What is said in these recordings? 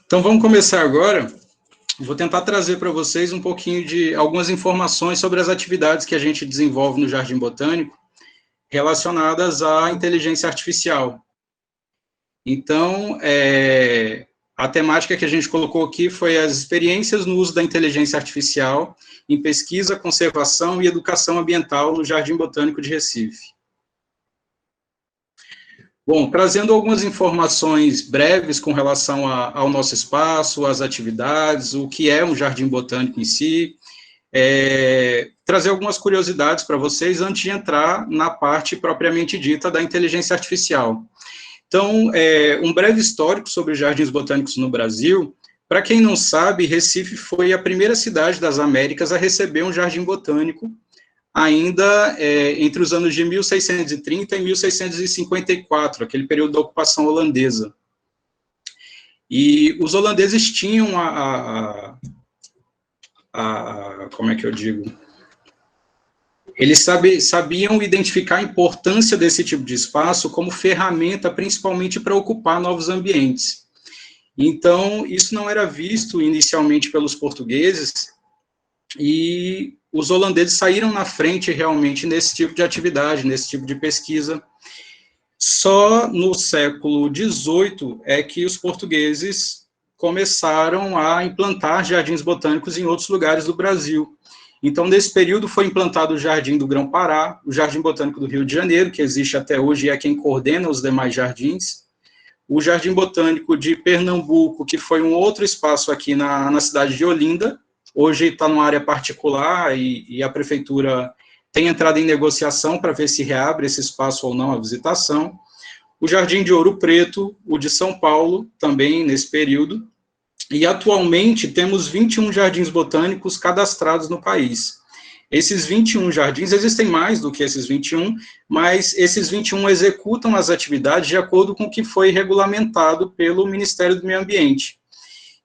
Então, vamos começar agora. Vou tentar trazer para vocês um pouquinho de algumas informações sobre as atividades que a gente desenvolve no Jardim Botânico relacionadas à inteligência artificial. Então, a temática que a gente colocou aqui foi as experiências no uso da inteligência artificial em pesquisa, conservação e educação ambiental no Jardim Botânico de Recife. Bom, trazendo algumas informações breves com relação ao nosso espaço, às atividades, o que é um jardim botânico em si, trazer algumas curiosidades para vocês antes de entrar na parte propriamente dita da inteligência artificial. Então, um breve histórico sobre os jardins botânicos no Brasil. Para quem não sabe, Recife foi a primeira cidade das Américas a receber um jardim botânico, ainda entre os anos de 1630 e 1654, aquele período da ocupação holandesa. E os holandeses tinham como é que eu digo? Eles sabiam identificar a importância desse tipo de espaço como ferramenta, principalmente para ocupar novos ambientes. Então, isso não era visto inicialmente pelos portugueses, e os holandeses saíram na frente realmente nesse tipo de atividade, nesse tipo de pesquisa. Só no século XVIII é que os portugueses começaram a implantar jardins botânicos em outros lugares do Brasil. Então, nesse período, foi implantado o Jardim do Grão-Pará, o Jardim Botânico do Rio de Janeiro, que existe até hoje e é quem coordena os demais jardins, o Jardim Botânico de Pernambuco, que foi um outro espaço aqui na cidade de Olinda. Hoje está numa área particular e a prefeitura tem entrado em negociação para ver se reabre esse espaço ou não à visitação. O Jardim de Ouro Preto, o de São Paulo, também nesse período. E atualmente temos 21 jardins botânicos cadastrados no país. Esses 21 jardins, existem mais do que esses 21, mas esses 21 executam as atividades de acordo com o que foi regulamentado pelo Ministério do Meio Ambiente.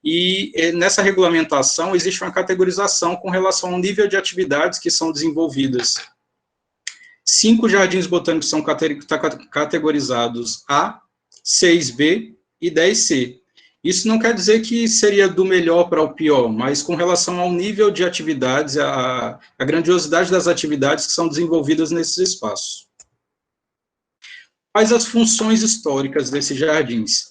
E nessa regulamentação existe uma categorização com relação ao nível de atividades que são desenvolvidas. 5 jardins botânicos são categorizados A, 6B e 10C. Isso não quer dizer que seria do melhor para o pior, mas com relação ao nível de atividades, a grandiosidade das atividades que são desenvolvidas nesses espaços. Quais as funções históricas desses jardins?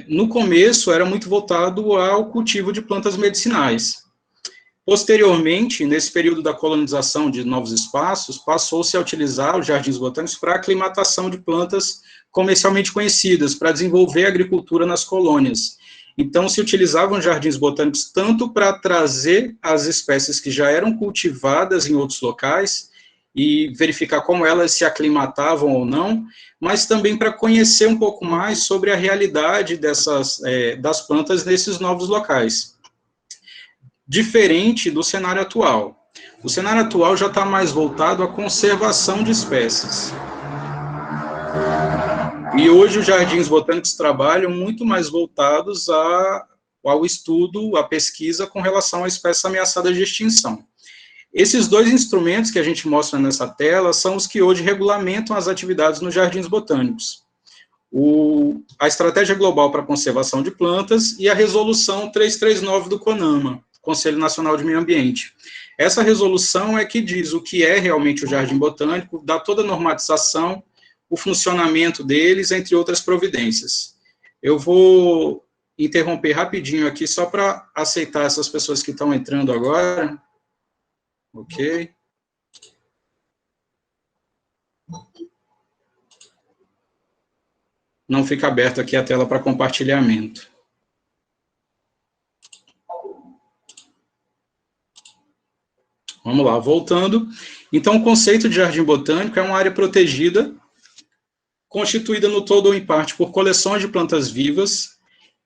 No começo, era muito voltado ao cultivo de plantas medicinais. Posteriormente, nesse período da colonização de novos espaços, passou-se a utilizar os jardins botânicos para a aclimatação de plantas comercialmente conhecidas, para desenvolver a agricultura nas colônias. Então, se utilizavam jardins botânicos tanto para trazer as espécies que já eram cultivadas em outros locais, e verificar como elas se aclimatavam ou não, mas também para conhecer um pouco mais sobre a realidade das plantas nesses novos locais. Diferente do cenário atual. O cenário atual já está mais voltado à conservação de espécies. E hoje os jardins botânicos trabalham muito mais voltados ao estudo, à pesquisa com relação a espécies ameaçadas de extinção. Esses dois instrumentos que a gente mostra nessa tela são os que hoje regulamentam as atividades nos jardins botânicos. A Estratégia Global para a Conservação de Plantas e a Resolução 339 do CONAMA, Conselho Nacional de Meio Ambiente. Essa resolução é que diz o que é realmente o jardim botânico, dá toda a normatização, o funcionamento deles, entre outras providências. Eu vou interromper rapidinho aqui, só para aceitar essas pessoas que estão entrando agora. Ok. Não fica aberto aqui a tela para compartilhamento. Vamos lá, voltando. Então, o conceito de jardim botânico é uma área protegida, constituída no todo ou em parte por coleções de plantas vivas,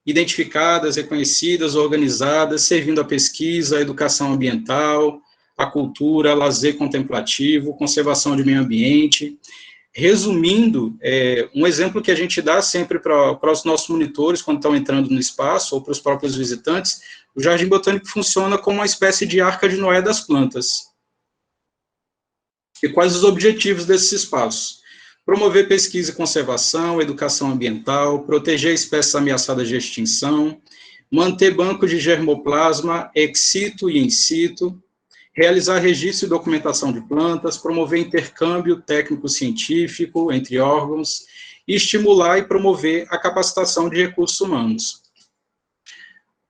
identificadas, reconhecidas, organizadas, servindo à pesquisa, à educação ambiental, a cultura, lazer contemplativo, conservação de meio ambiente. Resumindo, um exemplo que a gente dá sempre para os nossos monitores, quando estão entrando no espaço, ou para os próprios visitantes, o Jardim Botânico funciona como uma espécie de arca de Noé das plantas. E quais os objetivos desses espaços? Promover pesquisa e conservação, educação ambiental, proteger espécies ameaçadas de extinção, manter banco de germoplasma ex situ e in situ, realizar registro e documentação de plantas, promover intercâmbio técnico-científico entre órgãos, e estimular e promover a capacitação de recursos humanos.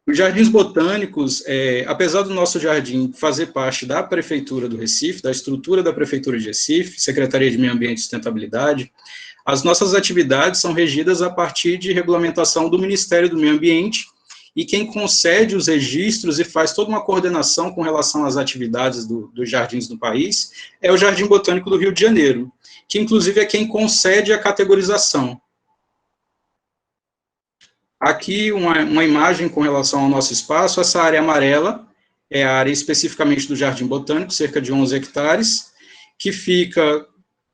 Os jardins botânicos, apesar do nosso jardim fazer parte da Prefeitura do Recife, da estrutura da Prefeitura de Recife, Secretaria de Meio Ambiente e Sustentabilidade, as nossas atividades são regidas a partir de regulamentação do Ministério do Meio Ambiente, e quem concede os registros e faz toda uma coordenação com relação às atividades dos jardins do país é o Jardim Botânico do Rio de Janeiro, que inclusive é quem concede a categorização. Aqui uma imagem com relação ao nosso espaço. Essa área amarela é a área especificamente do Jardim Botânico, cerca de 11 hectares, que fica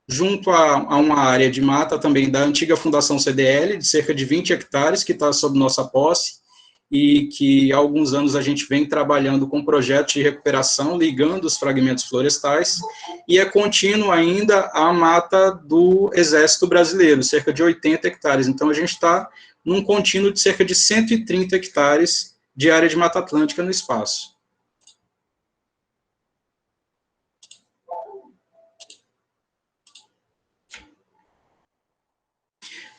junto a uma área de mata também da antiga Fundação CDL, de cerca de 20 hectares, que está sob nossa posse, e que há alguns anos a gente vem trabalhando com projetos de recuperação, ligando os fragmentos florestais, e é contínuo ainda a mata do Exército Brasileiro, cerca de 80 hectares. Então, a gente está num contínuo de cerca de 130 hectares de área de Mata Atlântica no espaço.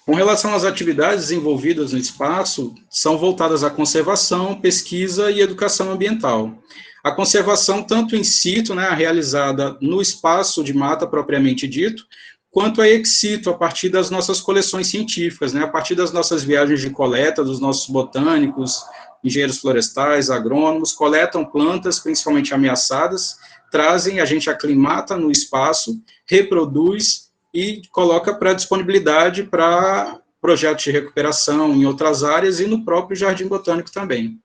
Com relação às atividades desenvolvidas no espaço, são voltadas à conservação, pesquisa e educação ambiental. A conservação, tanto in situ, né, realizada no espaço de mata propriamente dito, quanto a ex situ, a partir das nossas coleções científicas, né, a partir das nossas viagens de coleta, dos nossos botânicos, engenheiros florestais, agrônomos, coletam plantas, principalmente ameaçadas, trazem, a gente aclimata no espaço, reproduz e coloca para disponibilidade para projetos de recuperação em outras áreas e no próprio Jardim Botânico também.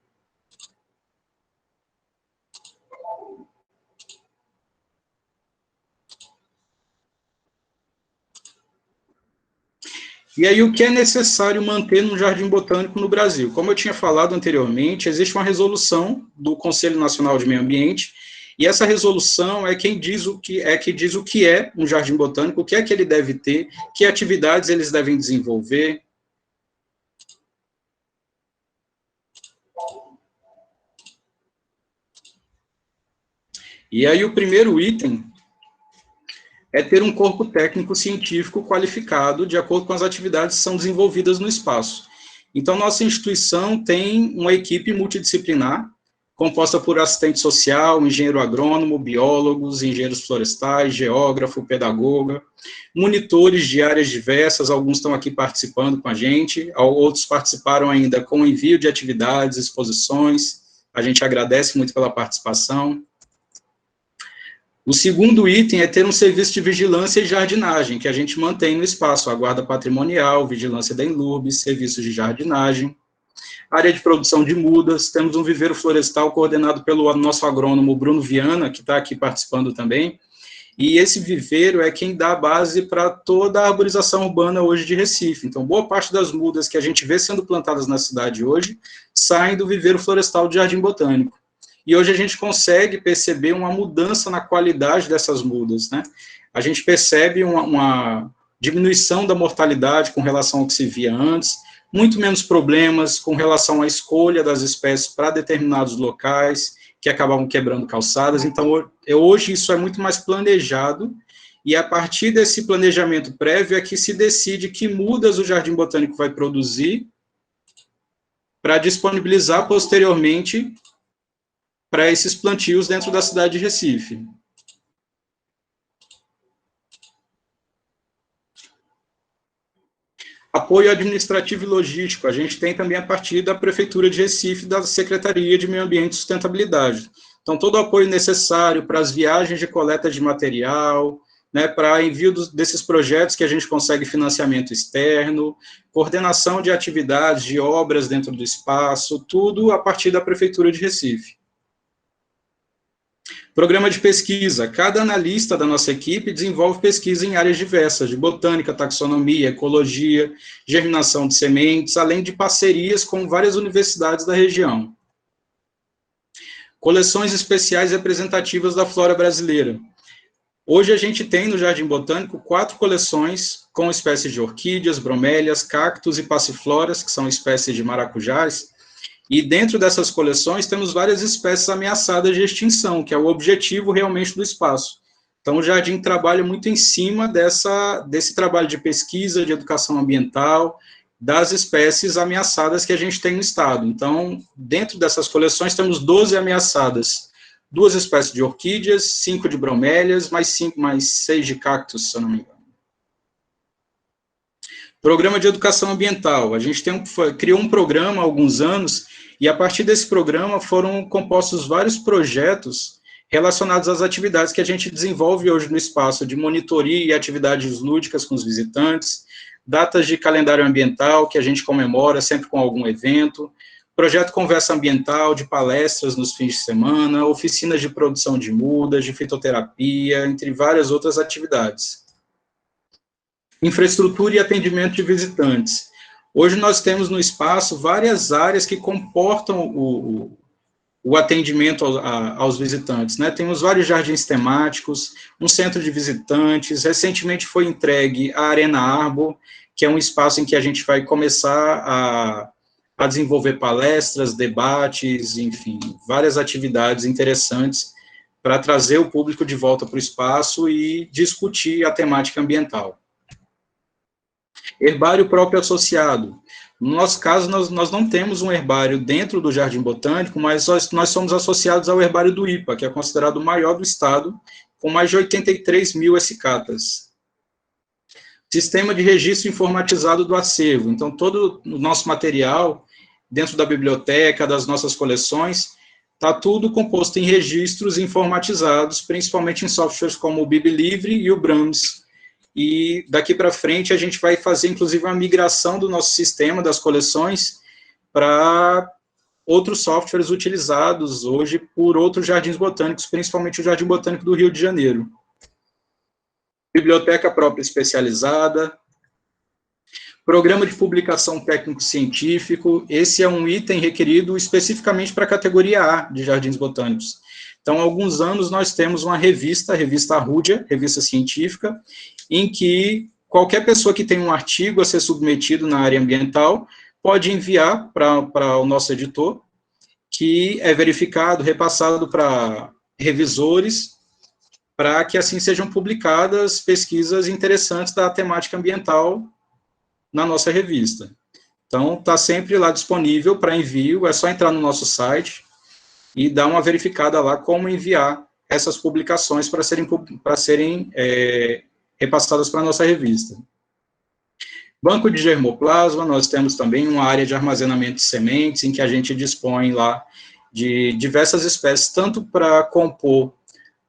E aí, o que é necessário manter num jardim botânico no Brasil? Como eu tinha falado anteriormente, existe uma resolução do Conselho Nacional de Meio Ambiente, e essa resolução é quem diz o que é um jardim botânico, o que é que ele deve ter, que atividades eles devem desenvolver. E aí, o primeiro item é ter um corpo técnico científico qualificado de acordo com as atividades que são desenvolvidas no espaço. Então, nossa instituição tem uma equipe multidisciplinar, composta por assistente social, engenheiro agrônomo, biólogos, engenheiros florestais, geógrafo, pedagoga, monitores de áreas diversas, alguns estão aqui participando com a gente, outros participaram ainda com envio de atividades, exposições, a gente agradece muito pela participação. O segundo item é ter um serviço de vigilância e jardinagem, que a gente mantém no espaço, a guarda patrimonial, vigilância da Enlurb, serviços de jardinagem, área de produção de mudas, temos um viveiro florestal coordenado pelo nosso agrônomo Bruno Viana, que está aqui participando também, e esse viveiro é quem dá a base para toda a arborização urbana hoje de Recife. Então, boa parte das mudas que a gente vê sendo plantadas na cidade hoje, saem do viveiro florestal do Jardim Botânico. E hoje a gente consegue perceber uma mudança na qualidade dessas mudas, né? A gente percebe uma diminuição da mortalidade com relação ao que se via antes, muito menos problemas com relação à escolha das espécies para determinados locais, que acabavam quebrando calçadas. Então, hoje isso é muito mais planejado, e a partir desse planejamento prévio é que se decide que mudas o Jardim Botânico vai produzir para disponibilizar posteriormente para esses plantios dentro da cidade de Recife. Apoio administrativo e logístico, a gente tem também a partir da Prefeitura de Recife, da Secretaria de Meio Ambiente e Sustentabilidade. Então, todo o apoio necessário para as viagens de coleta de material, né, para envio desses projetos que a gente consegue financiamento externo, coordenação de atividades, de obras dentro do espaço, tudo a partir da Prefeitura de Recife. Programa de pesquisa. Cada analista da nossa equipe desenvolve pesquisa em áreas diversas, de botânica, taxonomia, ecologia, germinação de sementes, além de parcerias com várias universidades da região. Coleções especiais representativas da flora brasileira. Hoje a gente tem no Jardim Botânico 4 coleções com espécies de orquídeas, bromélias, cactos e passifloras, que são espécies de maracujás, e dentro dessas coleções temos várias espécies ameaçadas de extinção, que é o objetivo realmente do espaço. Então o Jardim trabalha muito em cima desse trabalho de pesquisa, de educação ambiental, das espécies ameaçadas que a gente tem no estado. Então, dentro dessas coleções temos 12 ameaçadas, 2 espécies de orquídeas, 5 de bromélias, mais 6 de cactos, se eu não me engano. Programa de educação ambiental. A gente criou um programa há alguns anos, e a partir desse programa foram compostos vários projetos relacionados às atividades que a gente desenvolve hoje no espaço, de monitoria e atividades lúdicas com os visitantes, datas de calendário ambiental que a gente comemora sempre com algum evento, projeto Conversa Ambiental, de palestras nos fins de semana, oficinas de produção de mudas, de fitoterapia, entre várias outras atividades. Infraestrutura e atendimento de visitantes. Hoje nós temos no espaço várias áreas que comportam o atendimento aos visitantes, né? Temos vários jardins temáticos, um centro de visitantes, recentemente foi entregue a Arena Arbor, que é um espaço em que a gente vai começar a desenvolver palestras, debates, enfim, várias atividades interessantes para trazer o público de volta para o espaço e discutir a temática ambiental. Herbário próprio associado. No nosso caso, nós não temos um herbário dentro do Jardim Botânico, mas nós somos associados ao herbário do IPA, que é considerado o maior do estado, com mais de 83 mil escicatas. Sistema de registro informatizado do acervo. Então, todo o nosso material, dentro da biblioteca, das nossas coleções, está tudo composto em registros informatizados, principalmente em softwares como o BibLivre e o Brahms. E daqui para frente a gente vai fazer, inclusive, uma migração do nosso sistema, das coleções, para outros softwares utilizados hoje por outros jardins botânicos, principalmente o Jardim Botânico do Rio de Janeiro. Biblioteca própria especializada, programa de publicação técnico-científico, esse é um item requerido especificamente para a categoria A de jardins botânicos. Então, há alguns anos, nós temos uma revista, a revista Arrúdia, revista científica, em que qualquer pessoa que tem um artigo a ser submetido na área ambiental pode enviar para o nosso editor, que é verificado, repassado para revisores, para que assim sejam publicadas pesquisas interessantes da temática ambiental na nossa revista. Então, está sempre lá disponível para envio, é só entrar no nosso site e dar uma verificada lá como enviar essas publicações para serem repassadas para a nossa revista. Banco de germoplasma, nós temos também uma área de armazenamento de sementes, em que a gente dispõe lá de diversas espécies, tanto para compor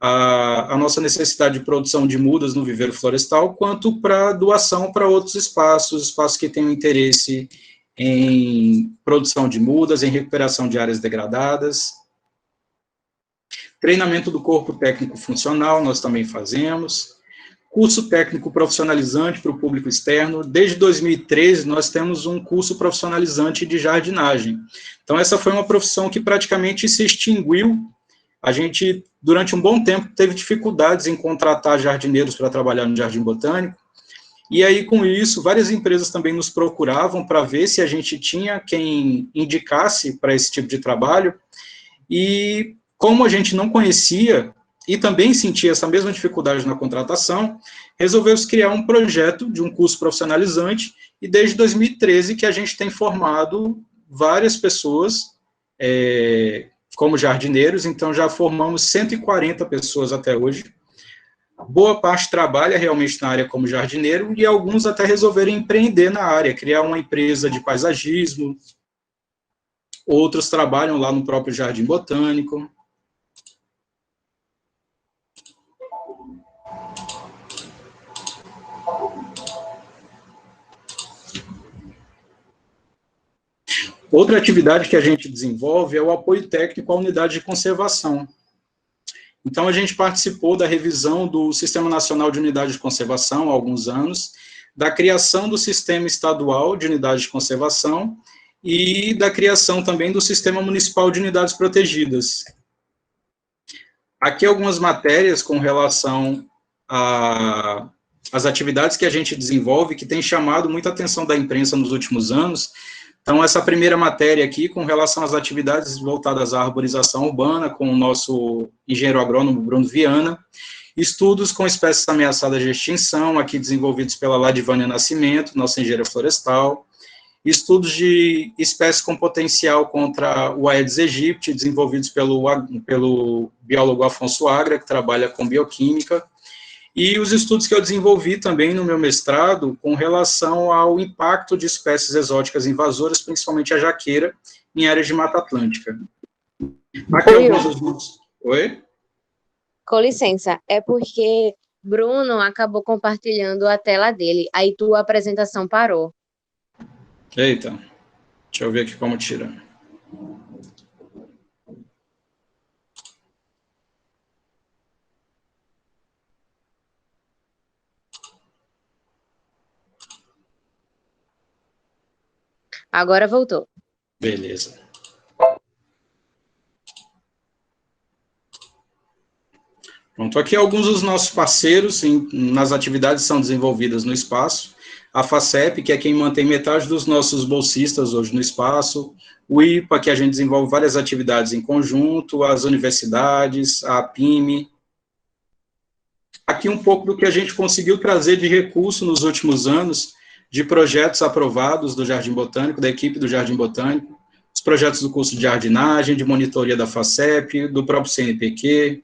a nossa necessidade de produção de mudas no viveiro florestal, quanto para doação para outros espaços que tenham interesse em produção de mudas, em recuperação de áreas degradadas. Treinamento do corpo técnico funcional, nós também fazemos. Curso técnico profissionalizante para o público externo. Desde 2013, nós temos um curso profissionalizante de jardinagem. Então, essa foi uma profissão que praticamente se extinguiu. A gente, durante um bom tempo, teve dificuldades em contratar jardineiros para trabalhar no Jardim Botânico, e aí, com isso, várias empresas também nos procuravam para ver se a gente tinha quem indicasse para esse tipo de trabalho, e como a gente não conhecia, e também sentia essa mesma dificuldade na contratação, resolveu-se criar um projeto de um curso profissionalizante, e desde 2013 que a gente tem formado várias pessoas como jardineiros, então já formamos 140 pessoas até hoje. Boa parte trabalha realmente na área como jardineiro, e alguns até resolveram empreender na área, criar uma empresa de paisagismo, outros trabalham lá no próprio Jardim Botânico. Outra atividade que a gente desenvolve é o apoio técnico à unidade de conservação. Então, a gente participou da revisão do Sistema Nacional de Unidade de Conservação há alguns anos, da criação do Sistema Estadual de Unidade de Conservação e da criação também do Sistema Municipal de Unidades Protegidas. Aqui algumas matérias com relação as atividades que a gente desenvolve, que tem chamado muita atenção da imprensa nos últimos anos. Então, essa primeira matéria aqui, com relação às atividades voltadas à arborização urbana, com o nosso engenheiro agrônomo Bruno Viana, estudos com espécies ameaçadas de extinção, aqui desenvolvidos pela Ladivânia Nascimento, nossa engenheira florestal, estudos de espécies com potencial contra o Aedes aegypti, desenvolvidos pelo biólogo Afonso Agra, que trabalha com bioquímica, e os estudos que eu desenvolvi também no meu mestrado com relação ao impacto de espécies exóticas invasoras, principalmente a jaqueira, em áreas de Mata Atlântica. Aqui alguns dos... Oi? Com licença, é porque Bruno acabou compartilhando a tela dele, aí tua apresentação parou. Eita, deixa eu ver aqui como tira. Agora voltou. Beleza. Pronto, aqui alguns dos nossos parceiros nas atividades que são desenvolvidas no espaço. A FACEP, que é quem mantém metade dos nossos bolsistas hoje no espaço. O IPA, que a gente desenvolve várias atividades em conjunto. As universidades, a APIME. Aqui um pouco do que a gente conseguiu trazer de recurso nos últimos anos, de projetos aprovados do Jardim Botânico, da equipe do Jardim Botânico, os projetos do curso de jardinagem, de monitoria da FACEP, do próprio CNPq.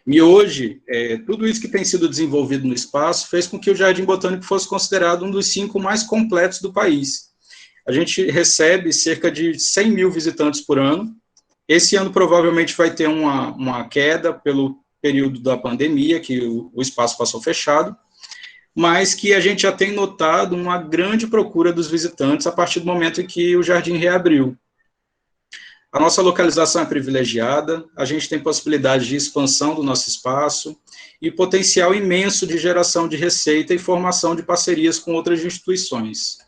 E hoje, tudo isso que tem sido desenvolvido no espaço fez com que o Jardim Botânico fosse considerado um dos 5 mais completos do país. A gente recebe cerca de 100 mil visitantes por ano. Esse ano provavelmente vai ter uma queda pelo período da pandemia, que o espaço passou fechado, mas que a gente já tem notado uma grande procura dos visitantes a partir do momento em que o jardim reabriu. A nossa localização é privilegiada, a gente tem possibilidade de expansão do nosso espaço e potencial imenso de geração de receita e formação de parcerias com outras instituições.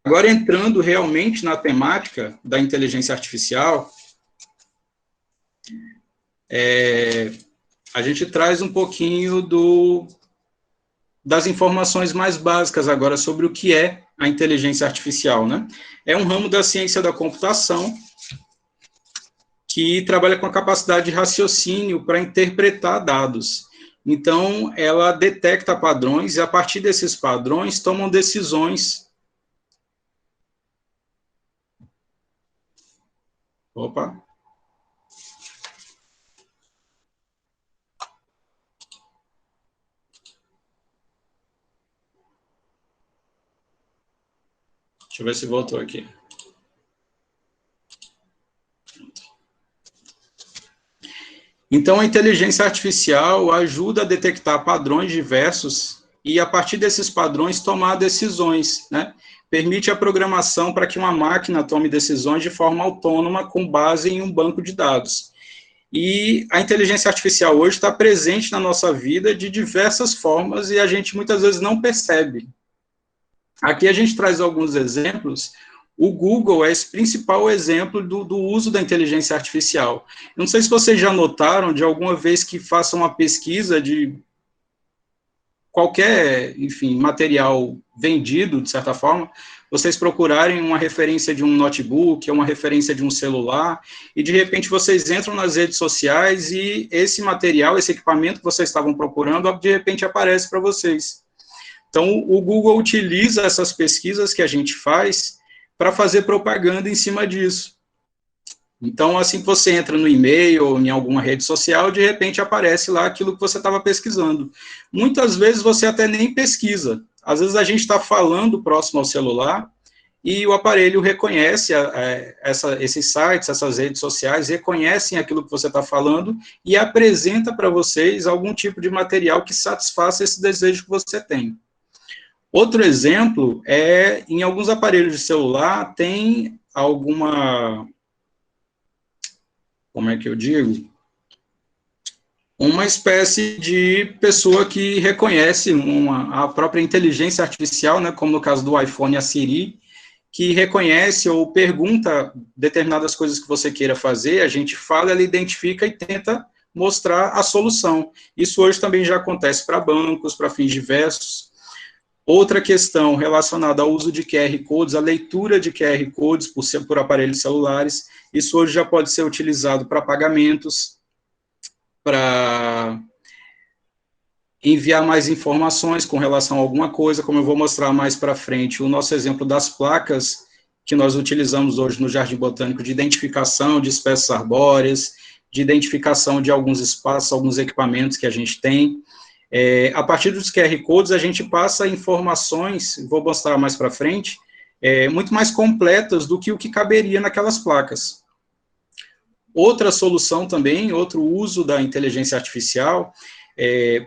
Agora, entrando realmente na temática da inteligência artificial, a gente traz um pouquinho das informações mais básicas agora sobre o que é a inteligência artificial, né? É um ramo da ciência da computação que trabalha com a capacidade de raciocínio para interpretar dados. Então, ela detecta padrões e, a partir desses padrões, tomam decisões. Opa! Deixa eu ver se voltou aqui. Então, a inteligência artificial ajuda a detectar padrões diversos e, a partir desses padrões, tomar decisões, né? Permite a programação para que uma máquina tome decisões de forma autônoma com base em um banco de dados. E a inteligência artificial hoje está presente na nossa vida de diversas formas e a gente muitas vezes não percebe. Aqui a gente traz alguns exemplos. O Google é esse principal exemplo do uso da inteligência artificial. Não sei se vocês já notaram, de alguma vez que façam uma pesquisa de qualquer, enfim, material vendido, de certa forma, vocês procurarem uma referência de um notebook, ou uma referência de um celular, e de repente vocês entram nas redes sociais e esse material, esse equipamento que vocês estavam procurando, de repente aparece para vocês. Então, o Google utiliza essas pesquisas que a gente faz para fazer propaganda em cima disso. Então, assim que você entra no e-mail ou em alguma rede social, de repente aparece lá aquilo que você estava pesquisando. Muitas vezes você até nem pesquisa. Às vezes a gente está falando próximo ao celular e o aparelho reconhece esses sites, essas redes sociais, reconhecem aquilo que você está falando e apresenta para vocês algum tipo de material que satisfaça esse desejo que você tem. Outro exemplo é, em alguns aparelhos de celular, tem alguma, como é que eu digo? Uma espécie de pessoa que reconhece a própria inteligência artificial, né, como no caso do iPhone, a Siri, que reconhece ou pergunta determinadas coisas que você queira fazer, a gente fala, ela identifica e tenta mostrar a solução. Isso hoje também já acontece para bancos, para fins diversos. Outra questão relacionada ao uso de QR Codes, a leitura de QR Codes por aparelhos celulares, isso hoje já pode ser utilizado para pagamentos, para enviar mais informações com relação a alguma coisa, como eu vou mostrar mais para frente, o nosso exemplo das placas que nós utilizamos hoje no Jardim Botânico, de identificação de espécies arbóreas, de identificação de alguns espaços, alguns equipamentos que a gente tem. A partir dos QR Codes, a gente passa informações, vou mostrar mais para frente, muito mais completas do que o que caberia naquelas placas. Outra solução também, outro uso da inteligência artificial,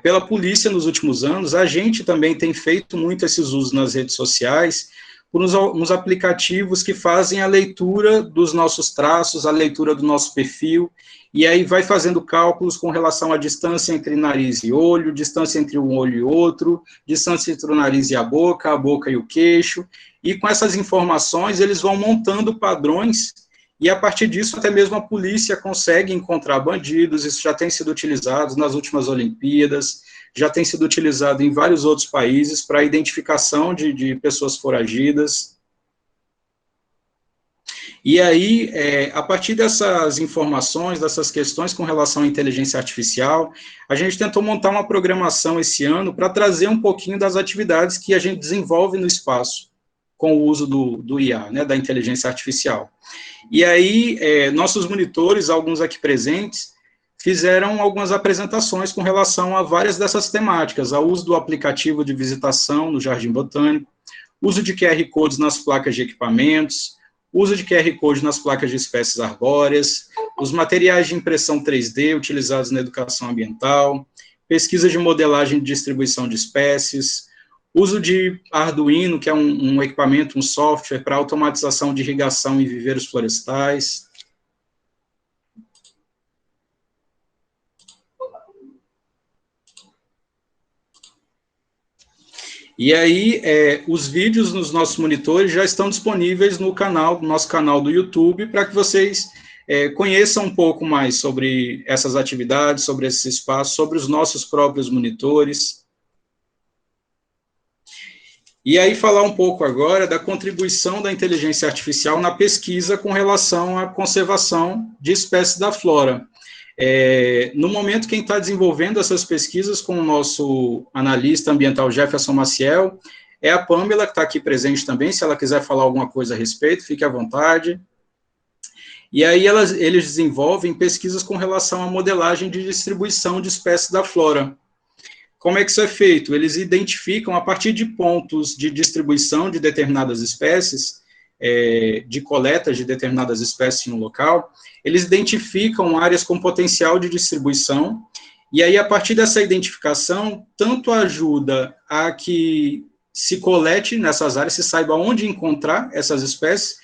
pela polícia nos últimos anos, a gente também tem feito muito esses usos nas redes sociais, por uns aplicativos que fazem a leitura dos nossos traços, a leitura do nosso perfil, e aí vai fazendo cálculos com relação à distância entre nariz e olho, distância entre um olho e outro, distância entre o nariz e a boca e o queixo, e com essas informações eles vão montando padrões, e a partir disso até mesmo a polícia consegue encontrar bandidos. Isso já tem sido utilizado nas últimas Olimpíadas, já tem sido utilizado em vários outros países para a identificação de pessoas foragidas. E aí, a partir dessas informações, dessas questões com relação à inteligência artificial, a gente tentou montar uma programação esse ano para trazer um pouquinho das atividades que a gente desenvolve no espaço, com o uso do IA, né, da inteligência artificial. E aí, nossos monitores, alguns aqui presentes, fizeram algumas apresentações com relação a várias dessas temáticas, ao uso do aplicativo de visitação no Jardim Botânico, uso de QR Codes nas placas de equipamentos, uso de QR Code nas placas de espécies arbóreas, os materiais de impressão 3D utilizados na educação ambiental, pesquisa de modelagem de distribuição de espécies, uso de Arduino, que é um equipamento, um software para automatização de irrigação em viveiros florestais. E aí, os vídeos nos nossos monitores já estão disponíveis no nosso canal do YouTube, para que vocês conheçam um pouco mais sobre essas atividades, sobre esse espaço, sobre os nossos próprios monitores. E aí falar um pouco agora da contribuição da inteligência artificial na pesquisa com relação à conservação de espécies da flora. No momento, quem está desenvolvendo essas pesquisas com o nosso analista ambiental Jefferson Maciel é a Pamela, que está aqui presente também. Se ela quiser falar alguma coisa a respeito, fique à vontade. E aí eles desenvolvem pesquisas com relação à modelagem de distribuição de espécies da flora. Como é que isso é feito? Eles identificam, a partir de pontos de distribuição de determinadas espécies, de coletas de determinadas espécies em um local, eles identificam áreas com potencial de distribuição, e aí, a partir dessa identificação, tanto ajuda a que se colete nessas áreas, se saiba onde encontrar essas espécies,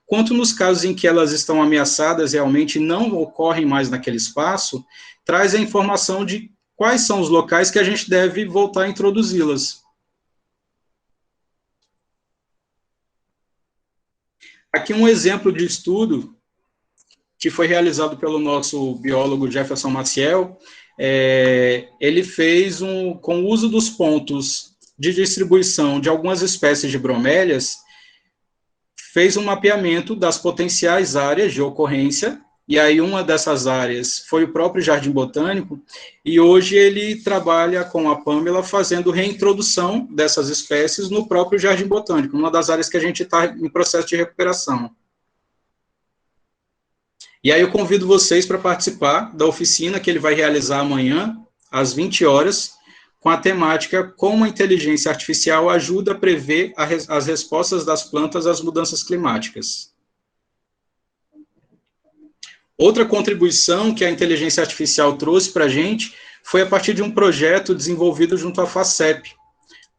quanto nos casos em que elas estão ameaçadas, realmente não ocorrem mais naquele espaço, traz a informação de quais são os locais que a gente deve voltar a introduzi-las. Aqui um exemplo de estudo que foi realizado pelo nosso biólogo Jefferson Maciel. Ele fez com o uso dos pontos de distribuição de algumas espécies de bromélias, fez um mapeamento das potenciais áreas de ocorrência. E aí uma dessas áreas foi o próprio Jardim Botânico, e hoje ele trabalha com a Pamela fazendo reintrodução dessas espécies no próprio Jardim Botânico, uma das áreas que a gente está em processo de recuperação. E aí eu convido vocês para participar da oficina que ele vai realizar amanhã, às 20 horas, com a temática Como a inteligência artificial ajuda a prever as respostas das plantas às mudanças climáticas. Outra contribuição que a inteligência artificial trouxe para a gente foi a partir de um projeto desenvolvido junto à FACEP,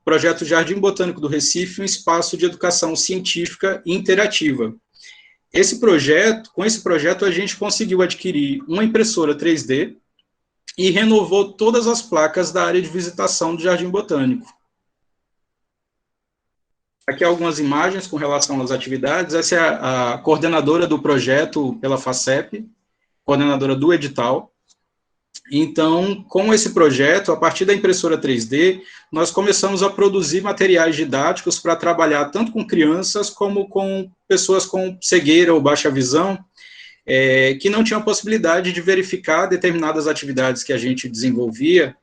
projeto Jardim Botânico do Recife, um espaço de educação científica e interativa. Com esse projeto, a gente conseguiu adquirir uma impressora 3D e renovou todas as placas da área de visitação do Jardim Botânico. Aqui algumas imagens com relação às atividades. Essa é a coordenadora do projeto pela FACEP, coordenadora do edital. Então, com esse projeto, a partir da impressora 3D, nós começamos a produzir materiais didáticos para trabalhar tanto com crianças como com pessoas com cegueira ou baixa visão, que não tinham possibilidade de verificar determinadas atividades que a gente desenvolvia,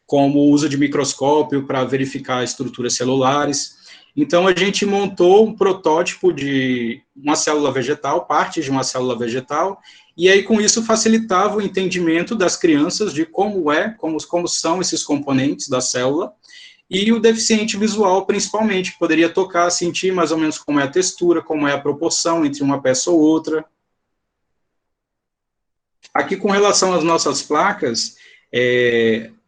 como o uso de microscópio para verificar estruturas celulares. Então, a gente montou um protótipo de uma célula vegetal, partes de uma célula vegetal, e aí, com isso, facilitava o entendimento das crianças de como são esses componentes da célula, e o deficiente visual, principalmente, que poderia tocar, sentir mais ou menos como é a textura, como é a proporção entre uma peça ou outra. Aqui, com relação às nossas placas,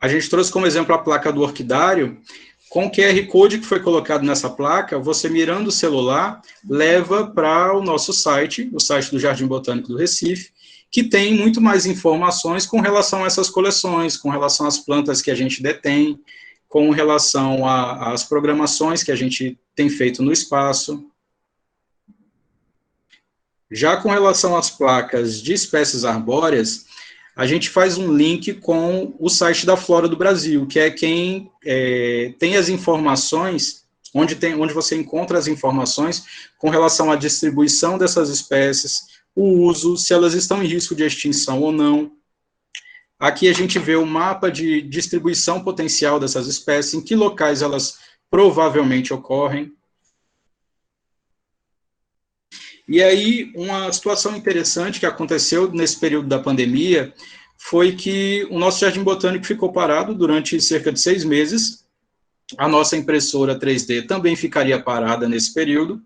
a gente trouxe como exemplo a placa do orquidário. Com o QR Code que foi colocado nessa placa, você mirando o celular, leva para o nosso site, o site do Jardim Botânico do Recife, que tem muito mais informações com relação a essas coleções, com relação às plantas que a gente detém, com relação às programações que a gente tem feito no espaço. Já com relação às placas de espécies arbóreas, a gente faz um link com o site da Flora do Brasil, que é quem tem as informações, onde você encontra as informações com relação à distribuição dessas espécies, o uso, se elas estão em risco de extinção ou não. Aqui a gente vê o mapa de distribuição potencial dessas espécies, em que locais elas provavelmente ocorrem. E aí, uma situação interessante que aconteceu nesse período da pandemia foi que o nosso Jardim Botânico ficou parado durante cerca de 6 meses, a nossa impressora 3D também ficaria parada nesse período,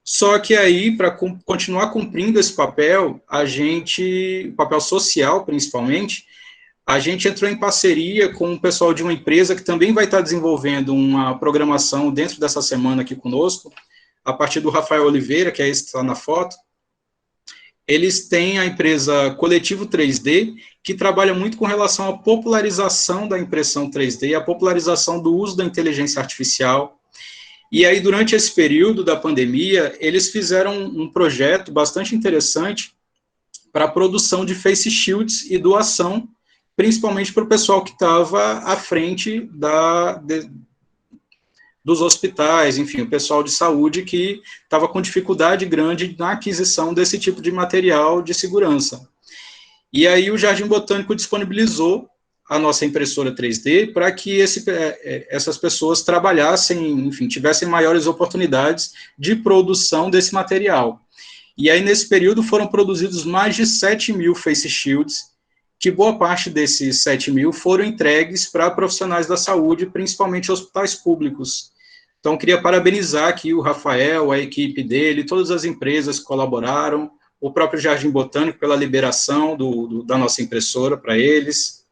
só que aí, para continuar cumprindo esse papel, o papel social principalmente, a gente entrou em parceria com o pessoal de uma empresa que também vai estar desenvolvendo uma programação dentro dessa semana aqui conosco, a partir do Rafael Oliveira, que é esse que está na foto. Eles têm a empresa Coletivo 3D, que trabalha muito com relação à popularização da impressão 3D, a popularização do uso da inteligência artificial. E aí, durante esse período da pandemia, eles fizeram um projeto bastante interessante para a produção de face shields e doação, principalmente para o pessoal que estava à frente dos hospitais, enfim, o pessoal de saúde que estava com dificuldade grande na aquisição desse tipo de material de segurança. E aí o Jardim Botânico disponibilizou a nossa impressora 3D para que essas pessoas trabalhassem, enfim, tivessem maiores oportunidades de produção desse material. E aí, nesse período, foram produzidos mais de 7.000 face shields, que boa parte desses 7.000 foram entregues para profissionais da saúde, principalmente hospitais públicos. Então, queria parabenizar aqui o Rafael, a equipe dele, todas as empresas que colaboraram, o próprio Jardim Botânico pela liberação da nossa impressora para eles.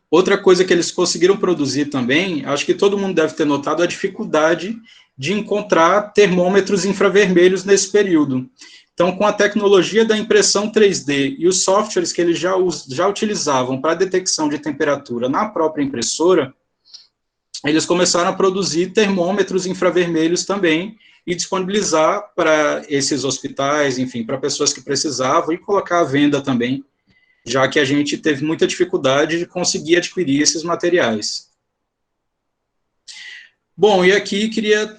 Outra coisa que eles conseguiram produzir também, acho que todo mundo deve ter notado a dificuldade de encontrar termômetros infravermelhos nesse período. Então, com a tecnologia da impressão 3D e os softwares que eles já utilizavam para detecção de temperatura na própria impressora, eles começaram a produzir termômetros infravermelhos também e disponibilizar para esses hospitais, enfim, para pessoas que precisavam e colocar à venda também, já que a gente teve muita dificuldade de conseguir adquirir esses materiais. Bom, e aqui queria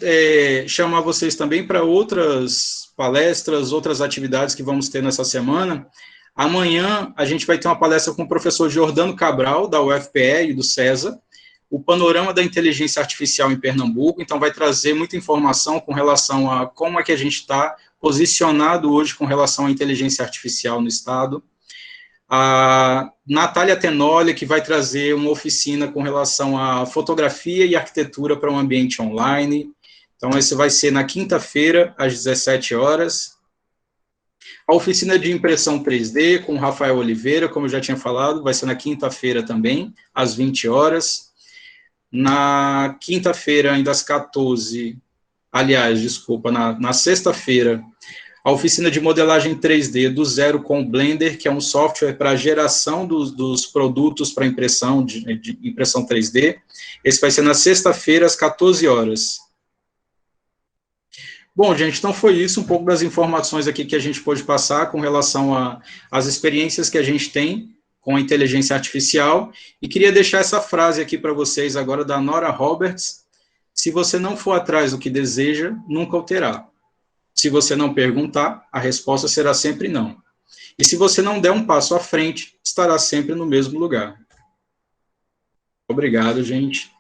chamar vocês também para outras palestras, outras atividades que vamos ter nessa semana. Amanhã a gente vai ter uma palestra com o professor Jordano Cabral, da UFPE e do CESA, o panorama da inteligência artificial em Pernambuco, então vai trazer muita informação com relação a como é que a gente está posicionado hoje com relação à inteligência artificial no Estado. A Natália Tenólia, que vai trazer uma oficina com relação à fotografia e arquitetura para um ambiente online. Então, esse vai ser na quinta-feira, às 17 horas. A oficina de impressão 3D com o Rafael Oliveira, como eu já tinha falado, vai ser na quinta-feira também, às 20 horas. Na quinta-feira, ainda às 14, aliás, desculpa, na sexta-feira, a oficina de modelagem 3D do zero com o Blender, que é um software para a geração dos produtos para impressão, de impressão 3D. Esse vai ser na sexta-feira, às 14 horas. Bom, gente, então foi isso, um pouco das informações aqui que a gente pôde passar com relação às experiências que a gente tem com a inteligência artificial, e queria deixar essa frase aqui para vocês agora da Nora Roberts: se você não for atrás do que deseja, nunca o terá. Se você não perguntar, a resposta será sempre não. E se você não der um passo à frente, estará sempre no mesmo lugar. Obrigado, gente.